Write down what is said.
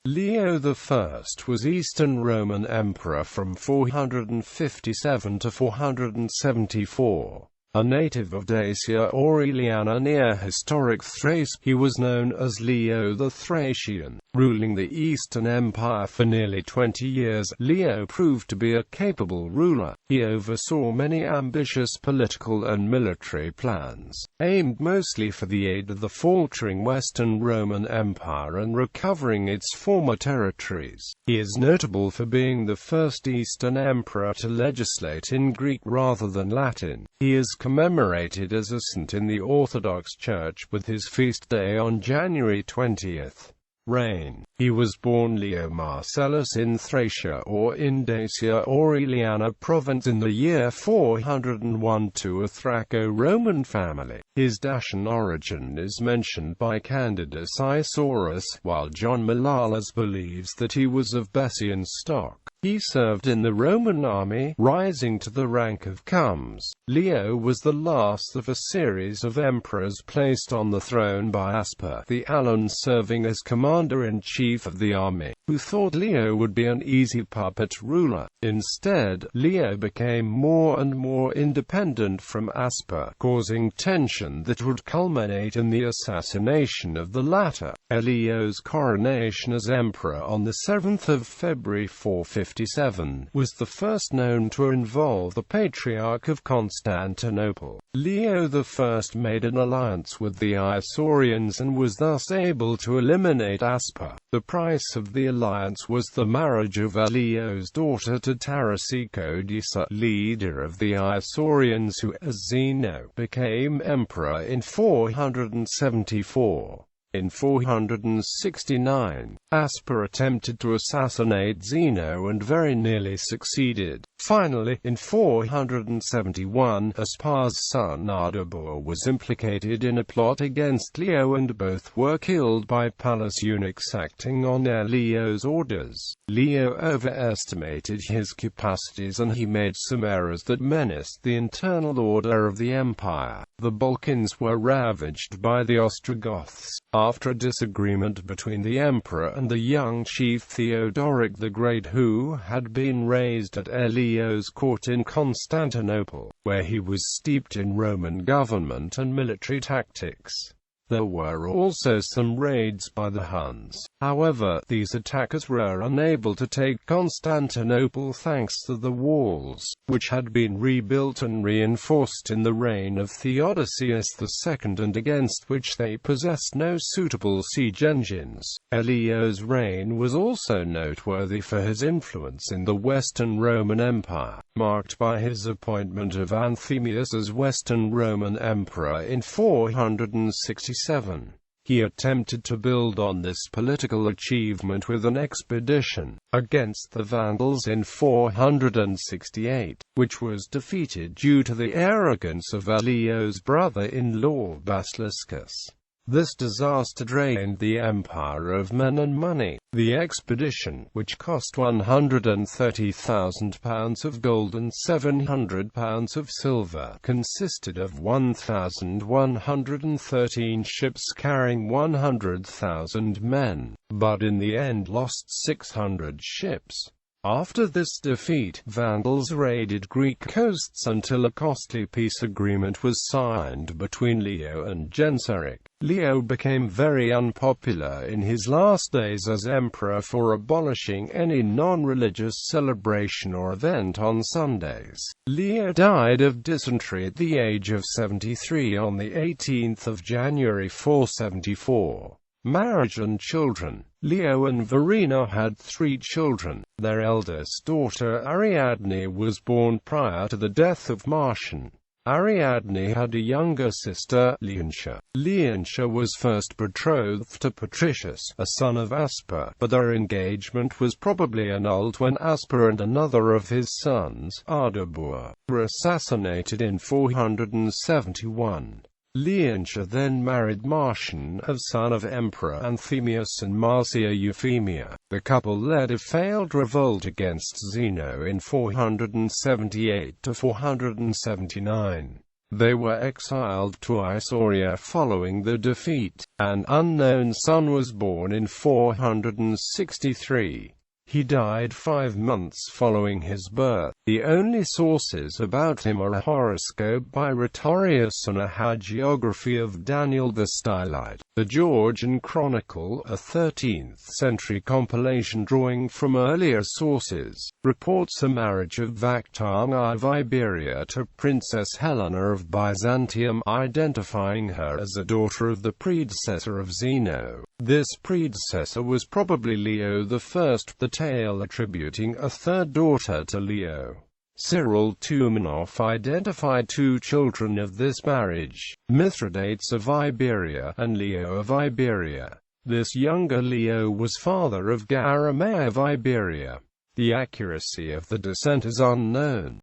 Leo I was Eastern Roman Emperor from 457 to 474. A native of Dacia Aureliana near historic Thrace, he was known as Leo the Thracian. Ruling the Eastern Empire for nearly 20 years, Leo proved to be a capable ruler. He oversaw many ambitious political and military plans, aimed mostly for the aid of the faltering Western Roman Empire and recovering its former territories. He is notable for being the first Eastern emperor to legislate in Greek rather than Latin. He is commemorated as a saint in the Orthodox Church, with his feast day on January 20th. Reign. He was born Leo Marcellus in Thracia, or in Dacia Aureliana province, in the year 401 to a Thraco-Roman family. His Dacian origin is mentioned by Candidus Isaurus, while John Malalas believes that he was of Bessian stock. He served in the Roman army, rising to the rank of comes. Leo was the last of a series of emperors placed on the throne by Asper the Alan, serving as commander-in-chief of the army, who thought Leo would be an easy puppet ruler. Instead, Leo became more and more independent from Asper, causing tension that would culminate in the assassination of the latter. Leo's coronation as emperor on the 7th of February 457 was the first known to involve the Patriarch of Constantinople. Leo I made an alliance with the Isaurians and was thus able to eliminate Asper. The price of the alliance was the marriage of Leo's daughter to Tarasicodisa, leader of the Isaurians, who, as Zeno, became emperor in 474. In 469, Asper attempted to assassinate Zeno and very nearly succeeded. Finally, in 471, Aspar's son Ardabur was implicated in a plot against Leo, and both were killed by palace eunuchs acting on Leo's orders. Leo overestimated his capacities, and he made some errors that menaced the internal order of the empire. The Balkans were ravaged by the Ostrogoths. After a disagreement between the emperor and the young chief Theodoric the Great, who had been raised at Leo's court in Constantinople, where he was steeped in Roman government and military tactics. There were also some raids by the Huns. However, these attackers were unable to take Constantinople thanks to the walls, which had been rebuilt and reinforced in the reign of Theodosius II, and against which they possessed no suitable siege engines. Leo's reign was also noteworthy for his influence in the Western Roman Empire, marked by his appointment of Anthemius as Western Roman Emperor in 467. He attempted to build on this political achievement with an expedition against the Vandals in 468, which was defeated due to the arrogance of Leo's brother-in-law Basiliscus. This disaster drained the empire of men and money. The expedition, which cost £130,000 of gold and £700 of silver, consisted of 1,113 ships carrying 100,000 men, but in the end lost 600 ships. After this defeat, Vandals raided Greek coasts until a costly peace agreement was signed between Leo and Genseric. Leo became very unpopular in his last days as emperor for abolishing any non-religious celebration or event on Sundays. Leo died of dysentery at the age of 73 on the 18th of January 474. Marriage and children. Leo and Verena had 3 children. Their eldest daughter Ariadne was born prior to the death of Marcian. Ariadne had a younger sister, Leontia. Leontia was first betrothed to Patricius, a son of Asper, but their engagement was probably annulled when Asper and another of his sons, Ardabur, were assassinated in 471. Leontia then married Marcian, a son of Emperor Anthemius and Marcia Euphemia. The couple led a failed revolt against Zeno in 478 to 479. They were exiled to Isauria following the defeat. An unknown son was born in 463. He died 5 months following his birth. The only sources about him are a horoscope by Rhetorius and a hagiography of Daniel the Stylite. The Georgian Chronicle, a 13th-century compilation drawing from earlier sources, reports a marriage of Vakhtang of Iberia to Princess Helena of Byzantium, identifying her as a daughter of the predecessor of Zeno. This predecessor was probably Leo I, the tale attributing a third daughter to Leo. Cyril Tumanov identified 2 children of this marriage, Mithridates of Iberia and Leo of Iberia. This younger Leo was father of Garamae of Iberia. The accuracy of the descent is unknown.